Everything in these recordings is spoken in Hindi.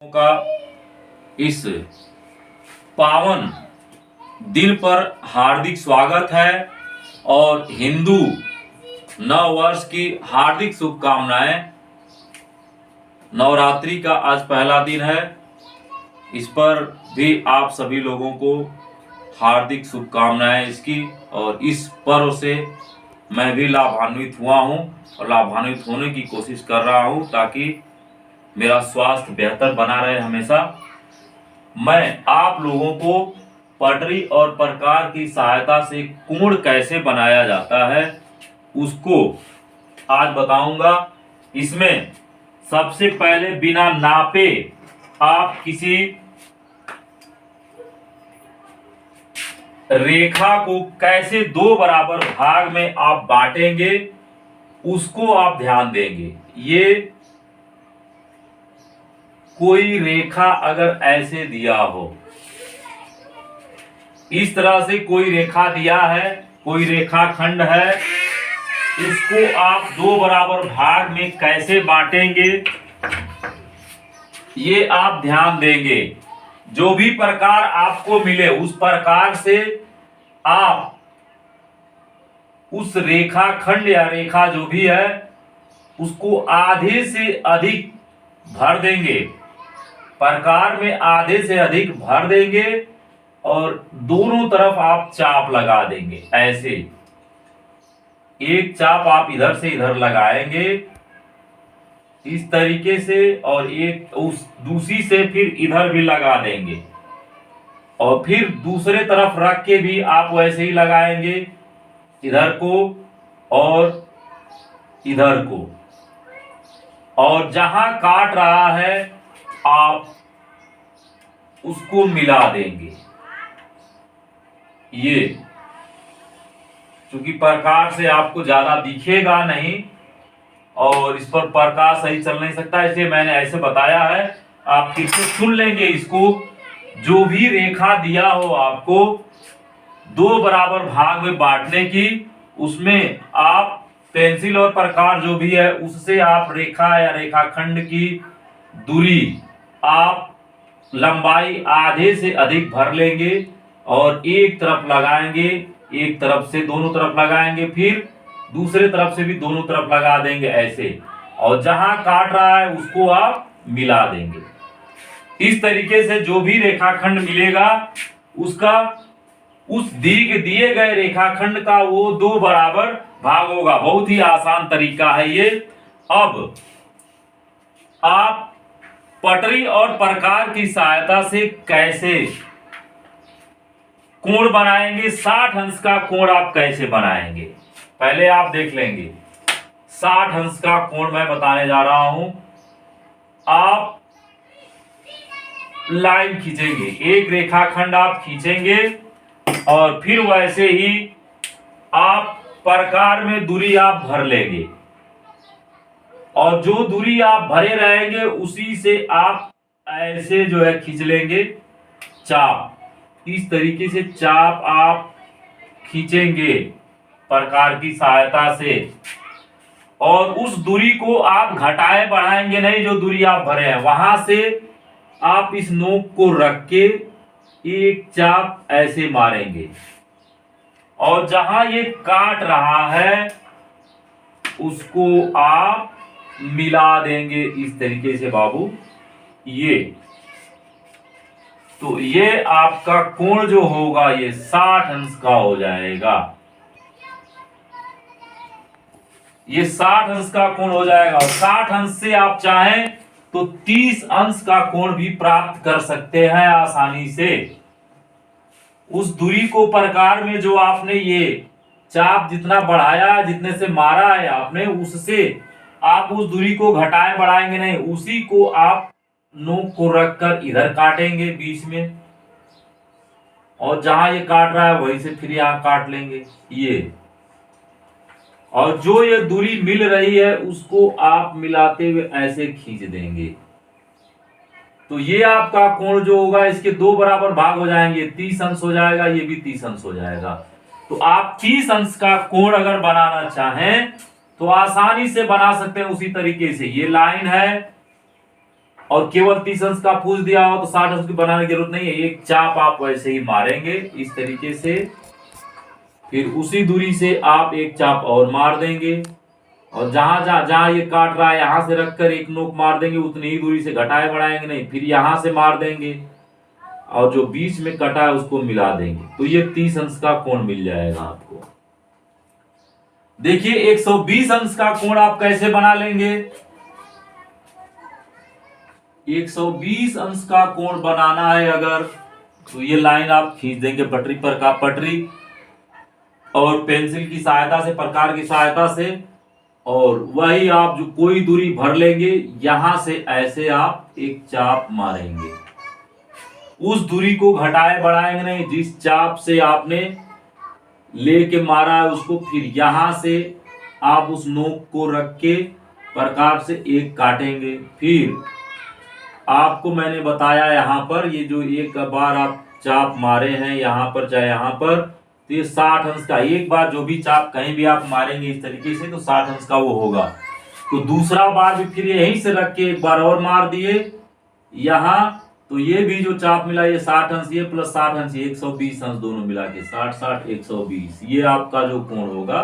का इस पावन दिन पर हार्दिक स्वागत है और हिंदू नव वर्ष की हार्दिक शुभकामनाएं। नवरात्रि का आज पहला दिन है, इस पर भी आप सभी लोगों को हार्दिक शुभकामनाएं इसकी। और इस पर्व से मैं भी लाभान्वित हुआ हूं और लाभान्वित होने की कोशिश कर रहा हूं ताकि मेरा स्वास्थ्य बेहतर बना रहे हमेशा। मैं आप लोगों को पटरी और प्रकार की सहायता से कोण कैसे बनाया जाता है उसको आज बताऊंगा। इसमें सबसे पहले बिना नापे आप किसी रेखा को कैसे दो बराबर भाग में आप बांटेंगे उसको आप ध्यान देंगे। ये कोई रेखा अगर ऐसे दिया हो, इस तरह से कोई रेखा दिया है, कोई रेखा खंड है, इसको आप दो बराबर भाग में कैसे बांटेंगे ये आप ध्यान देंगे। जो भी प्रकार आपको मिले उस प्रकार से आप उस रेखा खंड या रेखा जो भी है उसको आधे से अधिक भर देंगे, प्रकार में आधे से अधिक भर देंगे और दोनों तरफ आप चाप लगा देंगे। ऐसे एक चाप आप इधर से इधर लगाएंगे इस तरीके से, और एक उस दूसरी से फिर इधर भी लगा देंगे और फिर दूसरे तरफ रख के भी आप वैसे ही लगाएंगे, इधर को और इधर को। और जहां काट रहा है आप उसको मिला देंगे। ये चूंकि प्रकाश से आपको ज्यादा दिखेगा नहीं और इस पर प्रकाश सही चल नहीं सकता, इसलिए मैंने ऐसे बताया है। आप फिर से सुन लेंगे इसको। जो भी रेखा दिया हो आपको दो बराबर भाग में बांटने की, उसमें आप पेंसिल और प्रकार जो भी है उससे आप रेखा या रेखाखंड की दूरी आप लंबाई आधे से अधिक भर लेंगे और एक तरफ लगाएंगे, एक तरफ से दोनों तरफ लगाएंगे, फिर दूसरे तरफ से भी दोनों तरफ लगा देंगे ऐसे, और जहां काट रहा है उसको आप मिला देंगे। इस तरीके से जो भी रेखाखंड मिलेगा उसका उस दिए गए रेखाखंड का वो दो बराबर भाग होगा। बहुत ही आसान तरीका है ये। अब आप पटरी और प्रकार की सहायता से कैसे कोण बनाएंगे, 60 अंश का कोण आप कैसे बनाएंगे पहले आप देख लेंगे। 60 अंश का कोण मैं बताने जा रहा हूं। आप लाइन खींचेंगे, एक रेखाखंड आप खींचेंगे और फिर वैसे ही आप प्रकार में दूरी आप भर लेंगे और जो दूरी आप भरे रहेंगे उसी से आप ऐसे जो है खींच लेंगे चाप। इस तरीके से चाप आप खींचेंगे प्रकार की सहायता से और उस दूरी को आप घटाए बढ़ाएंगे नहीं। जो दूरी आप भरे हैं वहां से आप इस नोक को रख के एक चाप ऐसे मारेंगे और जहां ये काट रहा है उसको आप मिला देंगे इस तरीके से बाबू। ये तो ये आपका कोण जो होगा ये 60 अंश का हो जाएगा। ये 60 अंश का कोण हो जाएगा और 60 अंश से आप चाहें तो 30 अंश का कोण भी प्राप्त कर सकते हैं आसानी से। उस दूरी को प्रकार में जो आपने ये चाप जितना बढ़ाया, जितने से मारा है आपने, उससे आप उस दूरी को घटाएं बढ़ाएंगे नहीं, उसी को आप नोक को रखकर इधर काटेंगे बीच में और जहां ये काट रहा है वहीं से फिर यहां काट लेंगे ये। और जो ये दूरी मिल रही है उसको आप मिलाते हुए ऐसे खींच देंगे। तो ये आपका कोण जो होगा इसके दो बराबर भाग हो जाएंगे, 30 अंश हो जाएगा, ये भी 30 अंश हो जाएगा। तो आप 30 अंश का कोण अगर बनाना चाहें तो आसानी से बना सकते हैं उसी तरीके से। ये लाइन है, और केवल 30 अंश का फूस दिया हो तो 60 अंश की बनाने की जरूरत नहीं है, एक चाप आप वैसे ही मारेंगे इस तरीके से। फिर उसी दूरी से आप एक चाप और मार देंगे, और जहां जहां जहां ये काट रहा है यहां से रखकर एक नोक मार देंगे, उतनी ही दूरी से घटाए बढ़ाएंगे नहीं, फिर यहां से मार देंगे और जो बीच में कटा है उसको मिला देंगे, तो ये 30 अंश का कोण मिल जाएगा आपको। देखिए 120 अंश का कोण आप कैसे बना लेंगे। 120 अंश का कोण बनाना है अगर, तो ये लाइन आप खींच देंगे पटरी पर का पटरी, और पेंसिल की सहायता से, प्रकार की सहायता से, और वही आप जो कोई दूरी भर लेंगे, यहां से ऐसे आप एक चाप मारेंगे, उस दूरी को घटाए बढ़ाएंगे नहीं, जिस चाप से आपने लेके मारा है उसको फिर यहां से आप उस नोक को रख के प्रकार से एक काटेंगे। फिर आपको मैंने बताया यहां पर ये जो एक बार आप चाप मारे हैं यहां पर चाहे यहां पर, तो ये 60 अंश का, एक बार जो भी चाप कहीं भी आप मारेंगे इस तरीके से तो 60 अंश का वो होगा। तो दूसरा बार भी फिर यहीं से रख के एक बार और मार दिए यहां, तो ये भी जो चाप मिला ये 60 अंश, ये प्लस 60 अंश, 120 अंश दोनों मिला के 60 60 120, ये आपका जो कोण होगा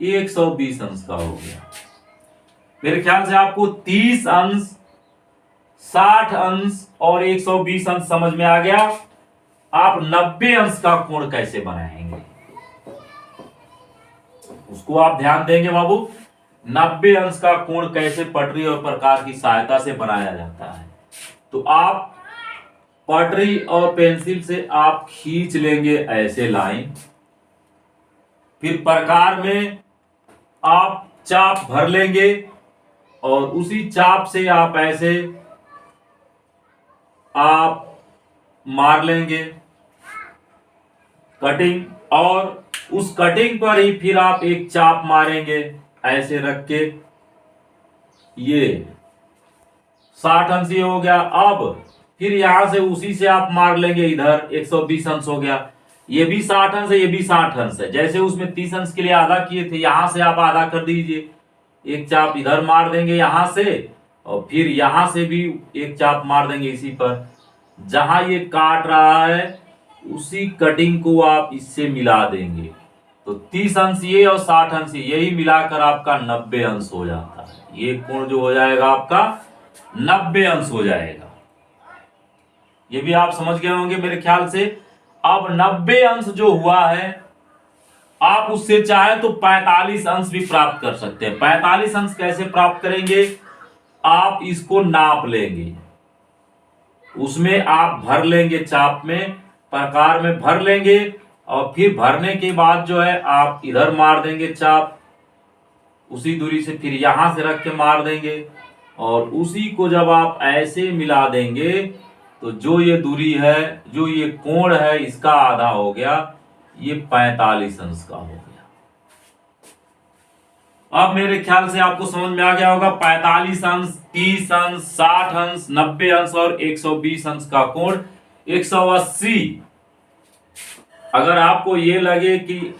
ये 120 अंश का हो गया। मेरे ख्याल से आपको 30 अंश, 60 अंश और 120 अंश समझ में आ गया। आप 90 अंश का कोण कैसे बनाएंगे उसको आप ध्यान देंगे बाबू। 90 अंश का कोण कैसे पटरी और प्रकार की सहायता से बनाया जाता है, तो आप पटरी और पेंसिल से आप खींच लेंगे ऐसे लाइन, फिर प्रकार में आप चाप भर लेंगे और उसी चाप से आप ऐसे आप मार लेंगे कटिंग, और उस कटिंग पर ही फिर आप एक चाप मारेंगे ऐसे रख के, ये 60 अंश ये हो गया। अब फिर यहां से उसी से आप मार लेंगे इधर 120 अंश हो गया, ये भी 60 अंश है ये भी 60 अंश है, जैसे उसमें 30 अंश के लिए आधा किए थे यहां से आप आधा कर दीजिए, एक चाप इधर मार देंगे यहां से और फिर यहां से भी एक चाप मार देंगे इसी पर, जहां ये काट रहा है उसी कटिंग को आप इससे मिला देंगे, तो 30 अंश ये और 60 अंश यही मिलाकर आपका 90 अंश हो जाता है। ये कोण जो हो जाएगा आपका 90 अंश हो जाएगा, ये भी आप समझ गए होंगे मेरे ख्याल से। अब 90 अंश जो हुआ है आप उससे चाहे तो 45 अंश भी प्राप्त कर सकते हैं। 45 अंश कैसे प्राप्त करेंगे, आप इसको नाप लेंगे, उसमें आप भर लेंगे चाप में, प्रकार में भर लेंगे और फिर भरने के बाद जो है आप इधर मार देंगे चाप उसी दूरी से, फिर यहां से रख के मार देंगे और उसी को जब आप ऐसे मिला देंगे तो जो ये दूरी है, जो ये कोण है इसका आधा हो गया, ये 45 अंश का हो गया। अब मेरे ख्याल से आपको समझ में आ गया होगा 45 अंश, 30 अंश, 60 अंश, 90 अंश और 120 अंश का कोण 180। अगर आपको ये लगे कि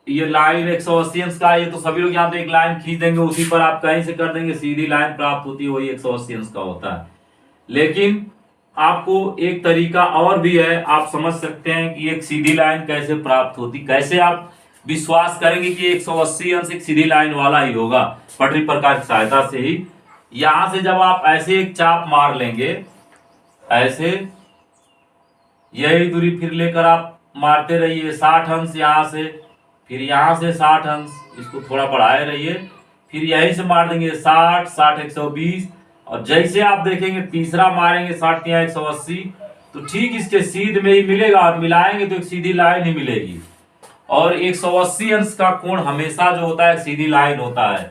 ये लाइन 180 अंश का है, ये तो सभी लोग यहाँ पे एक लाइन खींच देंगे, उसी पर आप कहीं से कर देंगे सीधी लाइन प्राप्त होती है, वही 180 अंश का होता है। लेकिन आपको एक तरीका और भी है, आप समझ सकते हैं कि एक सीधी लाइन कैसे प्राप्त होती, कैसे आप विश्वास करेंगे कि 180 अंश एक सीधी लाइन वाला ही होगा, पटरी प्रकार की सहायता से ही। यहां से जब आप ऐसे एक चाप मार लेंगे ऐसे, यही दूरी फिर लेकर आप मारते रहिए 60 अंश यहां से, फिर यहां से 60 अंश, इसको थोड़ा बढ़ाए रहिए, फिर यहीं से मार देंगे 60 60 120, और जैसे आप देखेंगे तीसरा मारेंगे 60 या 180 तो ठीक इसके सीध में ही मिलेगा, और मिलाएंगे तो एक सीधी लाइन ही मिलेगी। और 180 अंश का कोण हमेशा जो होता है सीधी लाइन होता है,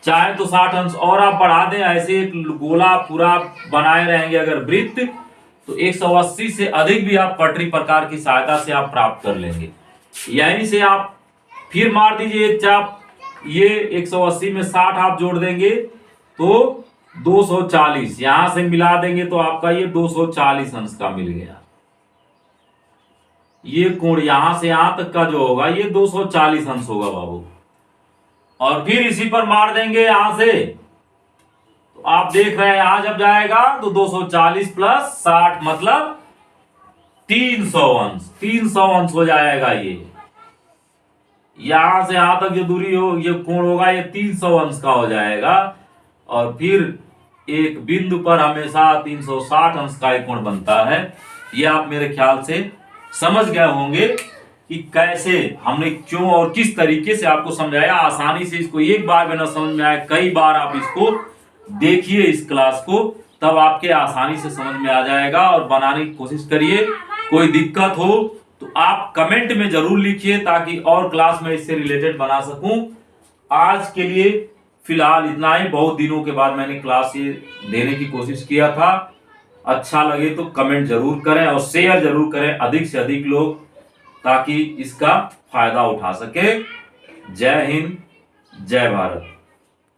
चाहे तो 60 अंश और आप बढ़ा दें, ऐसे एक गोला पूरा बनाए रहेंगे अगर वृत्त, तो 180 से अधिक भी आप पटरी प्रकार की सहायता से आप प्राप्त कर लेंगे। यहीं से आप फिर मार दीजिए एक चाप, ये 180 में 60 आप जोड़ देंगे तो 240, यहां से मिला देंगे तो आपका ये 240 अंश का मिल गया। ये कोण यहां से यहां तक का जो होगा ये 240 अंश होगा बाबू, और फिर इसी पर मार देंगे यहां से, तो आप देख रहे हैं यहां जब जाएगा तो 240 प्लस 60 मतलब 300 अंश, 300 अंश हो जाएगा। ये यहां से यहां तक जो दूरी हो, ये कोण होगा, ये 300 अंश का हो जाएगा। और फिर एक बिंदु पर हमेशा 360 अंश का एक कोण बनता है। ये आप मेरे ख्याल से समझ गए होंगे कि कैसे हमने क्यों और किस तरीके से आपको समझाया। आसानी से इसको एक बार में न समझ में आए, कई बार आप इसको देखिए इस क्लास को, तब आपके आसानी से समझ में आ जाएगा। और बनाने की कोशिश करिए। कोई दिक्कत हो तो आप कमेंट में जरूर लिखिए, ताकि और क्लास में इससे रिलेटेड बना सकूं। आज के लिए फिलहाल इतना ही। बहुत दिनों के बाद मैंने क्लास ये देने की कोशिश किया था। अच्छा लगे तो कमेंट जरूर करें और शेयर जरूर करें अधिक से अधिक लोग, ताकि इसका फायदा उठा सके। जय हिंद, जय भारत।